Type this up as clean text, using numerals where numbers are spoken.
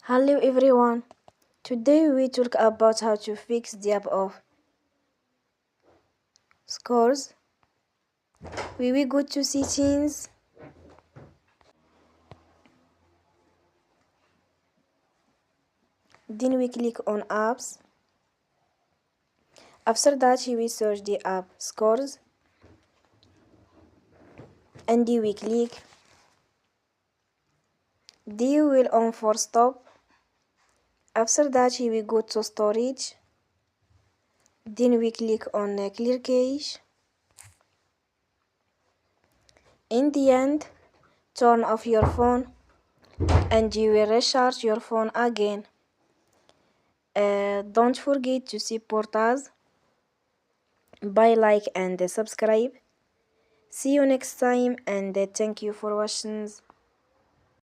Hello everyone. Today we talk about how to fix the app of scores. We will go to settings. Then we click on apps. After that we search the app scores. And we click. Then we will on for stop. After that we go to storage. Then we click on clear cache. In the end, turn off your phone and you will recharge your phone again. Don't forget to support us by like and subscribe. See you next time and thank you for watching.